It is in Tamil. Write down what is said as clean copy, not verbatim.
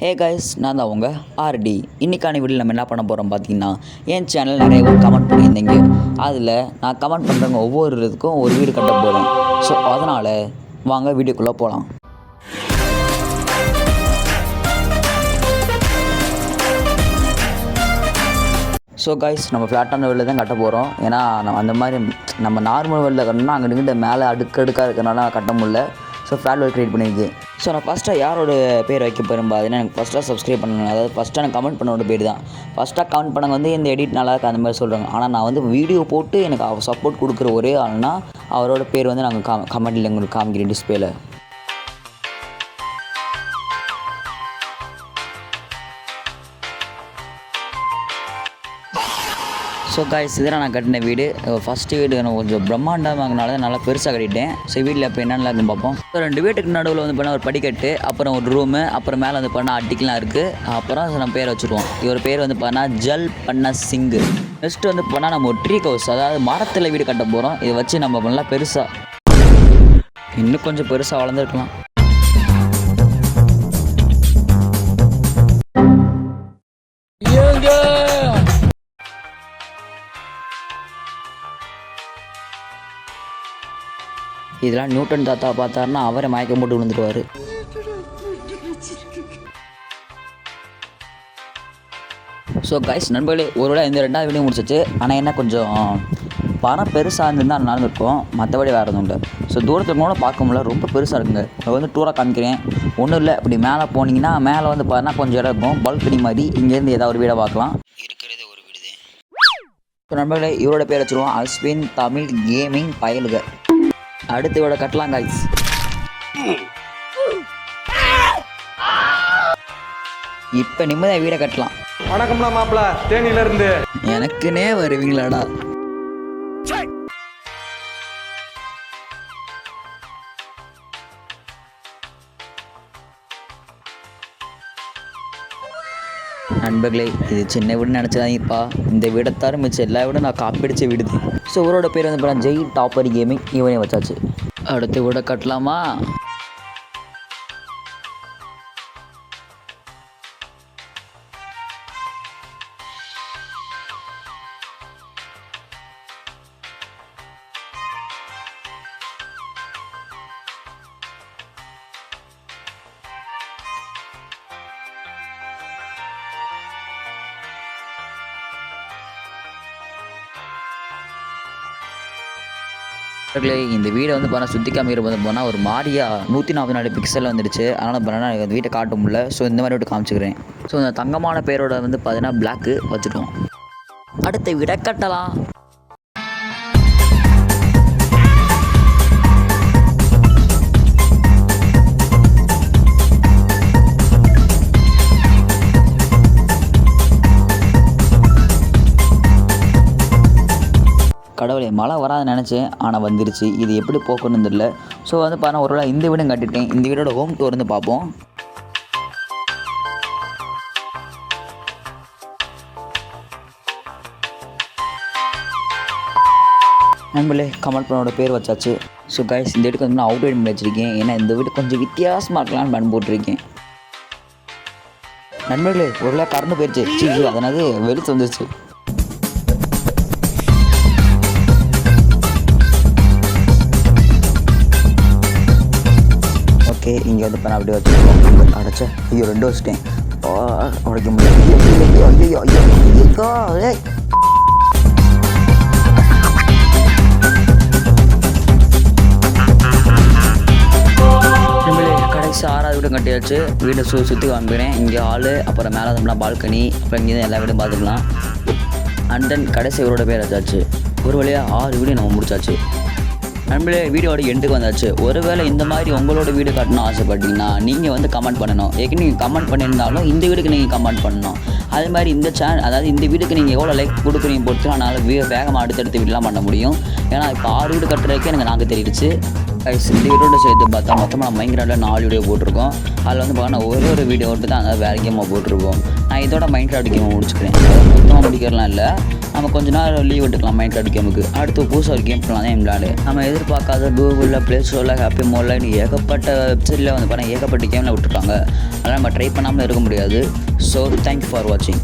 ஹே கைஸ், நான் தான் உங்கள் ஆர்டி. இன்றைக்கான வீடியோவில் நம்ம என்ன பண்ண போகிறோம் பார்த்தீங்கன்னா, என் சேனல் நிறைய பேர் கமெண்ட் பண்ணியிருந்தீங்க. அதில் நான் கமெண்ட் பண்ணுறவங்க ஒவ்வொரு இதுக்கும் ஒரு வீடு கட்ட போகிறேன். ஸோ அதனால் வாங்க வீடியோக்குள்ளே போகலாம். ஸோ கைஸ், நம்ம ஃப்ளாட்டான வீட்டில் தான் கட்ட போகிறோம். ஏன்னா அந்த மாதிரி நம்ம நார்மல் வீட்டில் கட்டணும்னா அங்கே நின்று மேலே அடுக்கடுக்காக இருக்கிறனால கட்ட முடியல. ஸோ ஃப்ளாட் வீடு க்ரியேட் பண்ணியிருக்கு. ஸோ நான் ஃபஸ்ட்டாக யாரோட பேர் வைக்க போகிறேன் பார்த்தீங்கன்னா, எனக்கு ஃபஸ்ட்டாக சப்ஸ்கிரைப் பண்ணணும். அதாவது ஃபஸ்ட்டாக எனக்கு கமெண்ட் பண்ணோட பேர் தான். ஃபஸ்ட்டாக கமெண்ட் பண்ணவங்க வந்து இந்த எடிட் நல்லா இருக்குது அந்த மாதிரி சொல்கிறாங்க. ஆனால் நான் வந்து வீடியோ போட்டு எனக்கு அவர் சப்போர்ட் கொடுக்குற ஒரே ஆள்னா அவரோட பேர் வந்து நாங்கள் கமெண்ட்டில் உங்களுக்கு காமிக்கிறேன் டிஸ்பிளேல. ஸோ காய்ஸ், இதெல்லாம் நான் கட்டின வீடு. ஃபஸ்ட்டு வீடு எனக்கு கொஞ்சம் பிரம்மாண்டமாகனால நல்லா பெருசாக கட்டிட்டேன். ஸோ வீட்டில் இப்போ என்னென்ன இருக்குன்னு பார்ப்போம். ஸோ 2 வீட்டுக்கு நடுவில் வந்து பண்ணால் ஒரு படிக்கட்டு, அப்புறம் ஒரு ரூமு, அப்புறம் மேலே வந்து பண்ணால் அட்டிக்கலாம் இருக்குது. அப்புறம் நம்ம பேர் வச்சுருவோம். இவர் பேர் வந்து பண்ணால் ஜல் பண்ண சிங்கு. நெக்ஸ்ட்டு வந்து பண்ணால் நம்ம ஒரு ட்ரீ ஹவுஸ், அதாவது மரத்தில் வீடு கட்ட போகிறோம். இதை வச்சு நம்ம நல்லா பெருசாக இன்னும் கொஞ்சம் பெருசாக வளர்ந்துருக்கலாம். இதெல்லாம் நியூட்டன் தாத்தா பார்த்தாருன்னா அவரை மயக்கம் போட்டு விழுந்துருவார். ஸோ கைஸ் நண்பர்களே, ஒருவேளை இந்த 2வது வீடியோ முடிச்சிச்சு. ஆனால் என்ன கொஞ்சம் பணம் பெருசாக இருந்திருந்தால் நடந்திருக்கும், மற்றபடி வேறு எதுவும் இல்லை. ஸோ தூரத்தில் கூட பார்க்க முடியல, ரொம்ப பெருசாக இருக்குங்க. அதை வந்து டூராக காமிக்கிறேன். ஒன்றும் இல்லை, இப்படி மேலே போனீங்கன்னா மேலே வந்து பார்த்தா கொஞ்சம் இடம் இருக்கும், பல்கனி மாதிரி. இங்கேருந்து ஏதாவது ஒரு வீடை பார்க்கலாம். இருக்கிறதே ஒரு வீடு தான். ஸோ நண்பர்களே, இவரோட பேர் வச்சுருவோம் அஸ்வின் தமிழ் கேமிங் பயலுக. அடுத்து இவட கட்டலாம் காய்ஸ். இப்ப நிம்மதியா வீட கட்டலாம். வணக்கம்டா மாப்பிள்ள, தேனியில இருந்து. எனக்குனே வருவீங்களாடா? நண்பர்களே, இது சின்ன வீடு நினச்சதாங்கப்பா. இந்த வீடை தவிர மிச்சம் எல்லா வீடும் நான் காப்பிடிச்ச வீடு. ஸோ இவரோட பேர் வந்து இப்போ ஜெய் டாப்பர் கேமிங், இவனே வச்சாச்சு. அடுத்து வீடை கட்டலாமா? இந்த வீடை வந்து பண்ணால் சுற்றி காமிக்கிற வந்து போனால் ஒரு மாதிரியா 144 பிக்சலில் வந்துடுச்சு. அதனால் பண்ணால் எனக்கு வீட்டை காட்ட முடியல. ஸோ இந்த மாதிரி வீட்டை காமிச்சிக்கிறேன். ஸோ இந்த தங்கமான பேரோட வந்து பார்த்தீங்கன்னா பிளாக்கு வச்சுட்டோம். அடுத்த வீடை கட்டலாம். கடவுளே, மழை வராதுன்னு நினச்சேன், ஆனால் வந்துருச்சு. இது எப்படி போக்கணும்னு தெரியல. ஸோ வந்து பார்த்தா ஒரு வேளை இந்த வீடும் கட்டிட்டேன். இந்த வீடோட ஹோம் டூர் வந்து பார்ப்போம். நண்பர்களே, கமெண்ட் பண்ணோட பேர் வச்சாச்சு. ஸோ கைஸ், இந்த வீட்டுக்கு வந்து நான் அவுட் பண்ணி வச்சுருக்கேன். ஏன்னா இந்த வீடு கொஞ்சம் வித்தியாசமாக இருக்கலாம்னு பண்ணி போட்டிருக்கேன். நண்பர்களே, ஒரு வேளை கரண்ட் போயிடுச்சு. அதனால வெளிச்சு வந்துருச்சு. ஓகே, இங்கே வந்து இப்போ நான் அப்படியே வச்சுருக்கோம். அடைச்சா ஐயோ 2 வச்சுட்டேன். உடைக்க முடியாது. கடைசி 6வது வீடும் கட்டியாச்சு. வீடை சுற்றி காமிக்கிறேன். இங்கே ஹாலு, அப்புறம் மேலே வந்தோம்னா பால்கனி, அப்புறம் இங்கே தான் எல்லா வீடும் பார்த்துக்கலாம். அண்ட் தென் கடைசி இவரோட பேர் வச்சாச்சு. ஒரு வழியாக 6 வீடியோ நம்ம முடிச்சாச்சு. நண்பர்களே, வீடியோட எண்டுக்கு வந்தாச்சு. ஒருவேளை இந்த மாதிரி உங்களோட வீடு கட்டணும் ஆசைப்பட்டீங்கன்னா நீங்கள் வந்து கமெண்ட் பண்ணணும். ஏற்கனவே நீங்கள் கமெண்ட் பண்ணியிருந்தாலும் இந்த வீடுக்கு நீங்கள் கமெண்ட் பண்ணணும். அது மாதிரி இந்த அதாவது இந்த வீடுக்கு நீங்கள் எவ்வளோ லைக் கொடுக்குறீங்க பொறுத்து அதனால் வேகமாக அடுத்தடுத்து வீடெலாம் பண்ண முடியும். ஏன்னா இப்போ 6 வீடு கட்டுறதுக்கே எனக்கு நாங்கள் தெரிவிச்சு. இந்த வீடோட சேர்த்து பார்த்தா மொத்தமாக நம்ம மைண்ட்கிராஃப்டில் 4 வீடியோ போட்டிருக்கோம். அதில் வந்து பார்த்தா ஒரு வீடியோ மட்டும் தான் அதாவது வேறு கேமாக போட்டிருக்கோம். நான் இதோட மைண்ட்கிராஃப்ட் கேமை முடிச்சுக்கிறேன். மொத்தமாக முடிக்கிறலாம் இல்லை, நம்ம கொஞ்ச நேரம் லீவ் விட்டுக்கலாம் மைண்ட் கார்டு கேமுக்கு. அடுத்து புதுசாக ஒரு கேம் பண்ணலாம் தான் விளையாடு. நம்ம எதிர்பார்க்காத கூகுளில் ப்ளே ஸ்டோரில் ஹாப்பி மோடில் ஏகப்பட்ட வெப்சைட்டில் வந்து பார்த்தா ஏகப்பட்ட கேமில் விட்டுருக்காங்க. அதனால் நம்ம ட்ரை பண்ணாமல் இருக்க முடியாது. ஸோ தேங்க்யூ ஃபார் வாட்சிங்.